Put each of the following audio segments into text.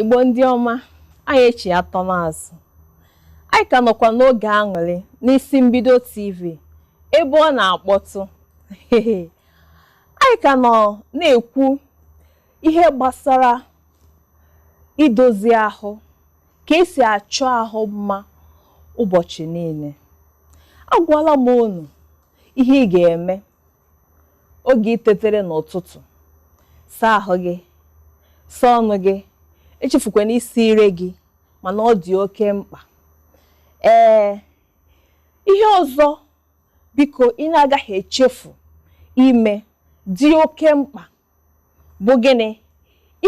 Igbo ndị ọma, anyị echi atọ n'azụ. Anyị ka nọkwa n'oge aṅụrị n'isi mbido TV ebe ọ na-akpọtụ. Anyị ka nọ na-ekwu ihe gbasara idozi ahụ, ka esi achọ ahụ mma ụbọchị niile. Agwala m unu ihe ị ga-eme oge itetere n'ụtụtụ. Saa ahụ gị, saa ọnụ gị, echefukwana isi ire gị, mana ọ dị oke mkpa. Ihe ọzọ biko ị na-agaghị echefu ime dị oke mkpa bụ gịnị?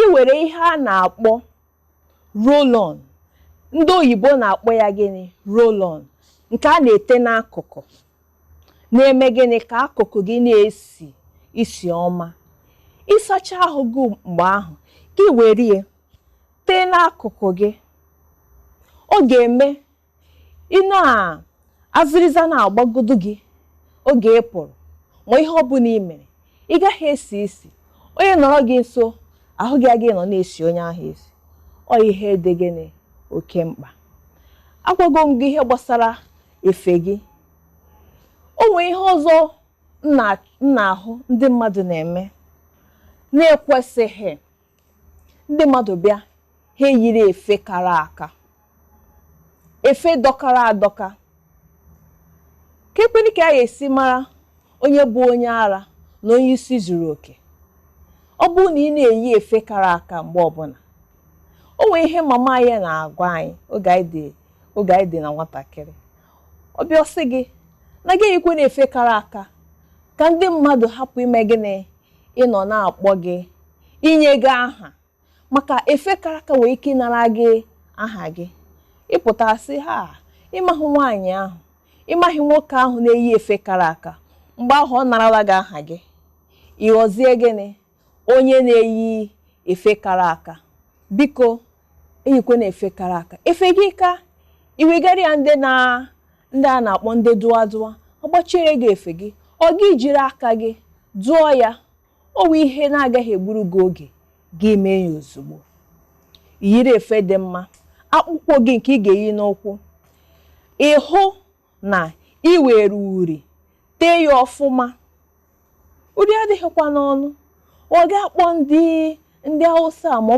Iwere ihe a na-akpọ roll-on, ndị oyibo na-akpọ ya gịnị? Roll-on, nke a na-ete n'akụkụ, na-eme gịnị? Ka akụkụ gị na-esi isi ọma. Ịsacha ahụ gị mgbe ahụ, gị were ya tee n'akụkụ gị. Ọ ga-eme ị na-azịrịza na-agbagodo gị oge ị pụrụ, ma ihe ọ bụla ị mere, ị gaghị esi isi. Onye nọrọ gị nso, ahụ gị agaghị nọ na-esi onye ahụ esi. Ọ ihe dị gịnị? Oke mkpa. Agwago m gị ihe gbasara efe gị. O nwere ihe ọzọ m na-ahụ ndị mmadụ na-eme na-ekwesịghị. Ndị mmadụ bịa, ha eyiri efe kara aka, efe dọkara adọka. Ka ekweni ka a ga-esi mara onye bụ onye ara na onye isi zuru oke? Ọ bụrụ na ị na-eyi efe kara aka mgbe ọbụla. O nwere ihe mama anyị na-agwa anyị oge anyị dị na nwatakịrị. Ọ bịa sị gị na gị eyikwe na efe kara aka ka ndị mmadụ hapụ ime gịnị? Ịnọ na-akpọ gị, inye gị aha, maka efe kara aka nwere ike ịnara gị aha gị. Ịpụtara sị ha, ịmahụ nwaanyị ahụ, ịmaghị nwoke ahụ na-eyi efe kara aka, mgbe ahụ ọ narala gị aha gị, ịghọzie gịnị? Onye na-eyi efe kara aka. Biko eyikwe na efe kara aka. Efe gị ka iwegara ya ndị a na-akpọ ndị dụwa dụwa, ọ gbachire gị efe gị, ọ gị jiri aka gị dụọ ya. O wee ihe na-agaghị egburu gị oge, gị mee ya ozugbo. Yiri efe dị mma, akpụkpọ gị nke ị ga-eyi n'ụkwụ, ịhụ na ị were uri tee ya ọfụma. Uri adịghịkwa n'ọnụ. Ọ ga-akpọ ndị Hausa ma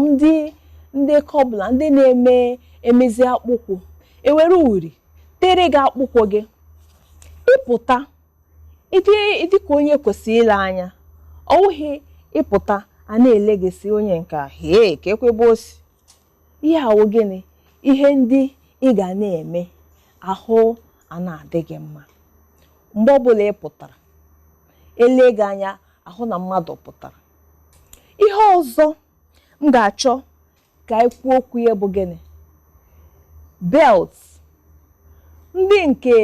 ndị kọbla, ndị na-emezi akpụkwụ, ewere uri tere gị akpụkwọ gị. Ịpụta ịdị ka onye kwesịrị ile anya. Ọ wụghị ịpụta a na-ele gị si onye nke a, ka ekwebe o si. Ihe ahụ gịnị? Ihe ndị ị ga na-eme ahụ a na-adị gị mma. Mgbe ọbụla ị pụtara, ele gị anya, ahụ na mmadụ pụtara. Ihe ọzọ m ga-achọ ka anyị kwuo okwu ya bụ gịnị? Belt. Ndị nke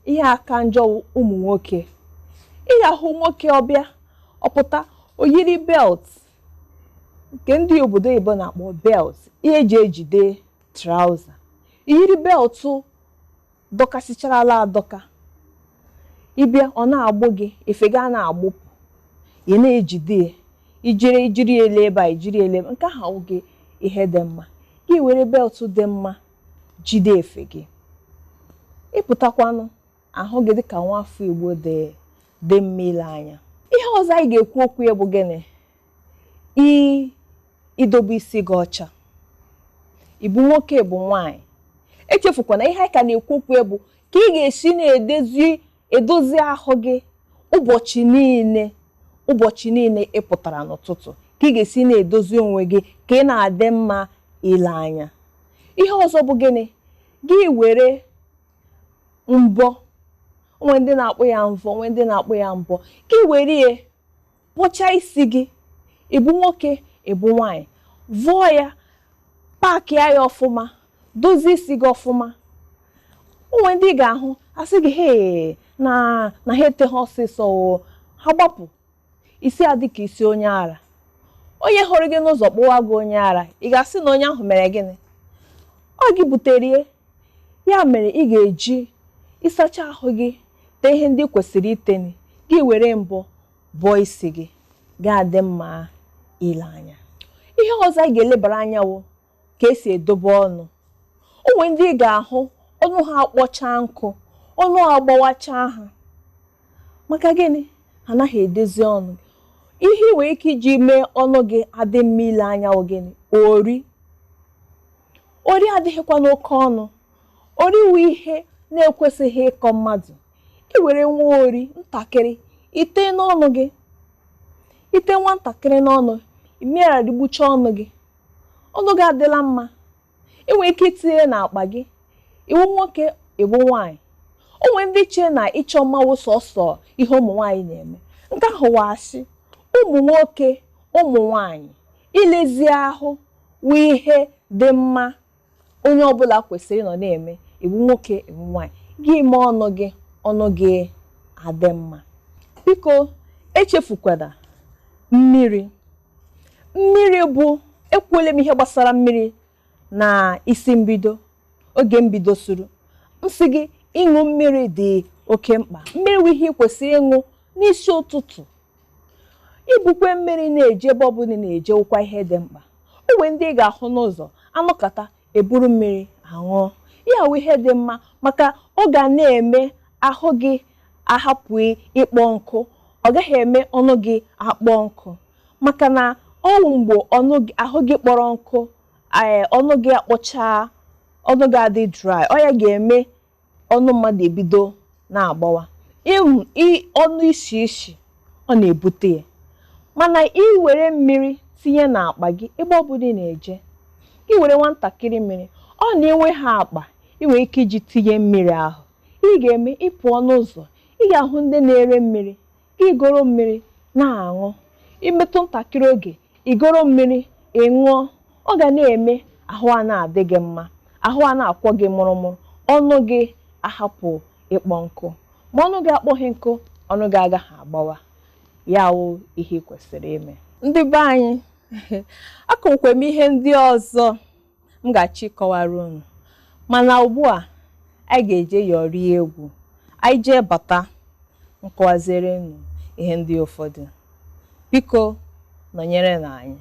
ihe aka njọ ụmụ nwoke. Ị ga-ahụ nwoke ọbịa, ọpụta o yiri belt, nke ndị obodo oyibo na-akpọ belt, ihe eji ejide trauza. Iyiri beltụ dọkasịcharala adọka, ịbịa ọ na-agbụ gị, efe gị a na-agbụpụ, ị na-ejide ya, ijiri ele ebe a, ijiri ele ebe. Nke ahụ gị ihe dị mma. Gị were beltụ dị mma jide efe gị. Ịpụtakwanụ, ahụ gị dịka nwafọ Igbo dị mma ile anya. Ihe ọzọ anyị ga-ekwu okwu ya bụ gịnị? Idobe isi gị ọcha. Ịbụ nwoke, bụ nwaanyị, echefukwana ihe anyị ka na-ekwu okwu ya bụ ka ị ga-esi na-edozi ahụ gị ụbọchị niile. Ụbọchị niile ị pụtara n'ụtụtụ, ka ị ga-esi na-edozi onwe gị ka ị na-adị mma ile anya. Ihe ọzọ bụ gịnị? Gị were mbọ. Onwe ndị na-akpụ ya mvọ, onwe ndị na-akpụ ya mbọ. Gị were ya kpụchaa isi gị. Ịbụ nwoke, ịbụ nwaanyị, vọọ ya, paakị ya ọfụma, dozie isi gị ọfụma. Onwe ndị ga-ahụ asị gị na ha eteghị ọsịsọ, ha gbapụ isi adị ka isi onye ara. Onye hụrụ gị n'ụzọ kpụwa gị onye ara, ị ga-asị na onye ahụ mere gịnị? Ọ gị butere ya. Mere ị ga-eji ịsacha ahụ gị, tee ihe ndị kwesịrị iteni, gị were mbọ bọọ isi gị, ga-adị mma ile anya. Ihe ọzọ anyị ga-elebara anya wụ ka esi edobe ọnụ. O nwere ndị ị ga-ahụ ọnụ ha akpọcha nkụ, ọnụ ha agbawacha ha. Maka gịnị? Ha anaghị edozi ọnụ. Ihe ị nwere ike iji mee ọnụ gị adị mma ile anya bụ gịnị? Ori. Ori adịghịkwa n'oke ọnụ. Ori wụ ihe na-ekwesịghị ịkọ mmadụ. I were nwa ori ntakịrị ite n'ọnụ gị, ite nwa ntakịrị n'ọnụ, imegharịgbucha ọnụ gị, ọnụ gị adịla mma. I nwere ike itinye n'akpa gị, iwu nwoke iwu nwaanyị. O nwere ndị chee na ịchọ mma wụ sọsọ ihe ụmụ nwaanyị na-eme. Nke ahụ wụ asị. Ụmụ nwoke, ụmụ nwaanyị, ilezi ahụ wụ ihe dị mma onye ọbụla kwesịrị ịnọ na-eme, iwu nwoke iwu nwaanyị. Gị mee ọnụ gị adị mma. Biko echefukwana mmiri. Mmiri bụ, ekwuola m ihe gbasara mmiri na isi mbido, oge mbido suru. M sị gị ịṅụ mmiri dị oke mkpa. Mmiri bụ ihe ị kwesịrị ịṅụ n'isi ụtụtụ. Ibukwe mmiri na-eje ebe ọbụla na-eje ụkwa ihe dị mkpa. O nwere ndị ị ga-ahụ n'ụzọ anọkata eburu mmiri aṅụọ. Ya wụ ihe dị mma, maka ọ ga na-eme ahụ gị ahapụ ịkpọ nkụ. Ọ gaghị eme ọnụ gị akpọ nkụ, maka na ọnwụ mgbe ahụ gị kpọrọ nkụ, ọnụ gị akpọcha, ọnụ gị adị dry, ọ ya ga-eme ọnụ mmadụ ebido na-agbawa. Ọnụ isi isi ọ na-ebute ya. Mana ị were mmiri tinye n'akpa gị ebe ọbụla ị na-eje, ị were nwatakịrị mmiri, ọ na-enwe ha akpa, ị nwere ike iji tinye mmiri ahụ. Ị ga-eme ịpụọ n'ụzọ, ị ga-ahụ ndị na-ere mmiri, gị goro mmiri na-aṅụ. Imetụ ntakịrị oge, igoro mmiri ịṅụọ, ọ ga na-eme ahụ a na-adị gị mma, ahụ a na-akwọ gị mụrụmụrụ, ọnụ gị ahapụ ịkpọ nkụ. Ma ọnụ gị akpọghị nkụ, ọnụ gị agaghị agbawa. Ya wụ ihe kwesịrị ime. Ndị be anyị, akụkwe m ihe ndị ọzọ m ga-achọ ịkọwara unu, mana ugbu a anyị ga-eje yọrie egwu. Anyị jee bata nkọwazere unu ihe ndị ụfọdụ. Biko nọnyere na anyị.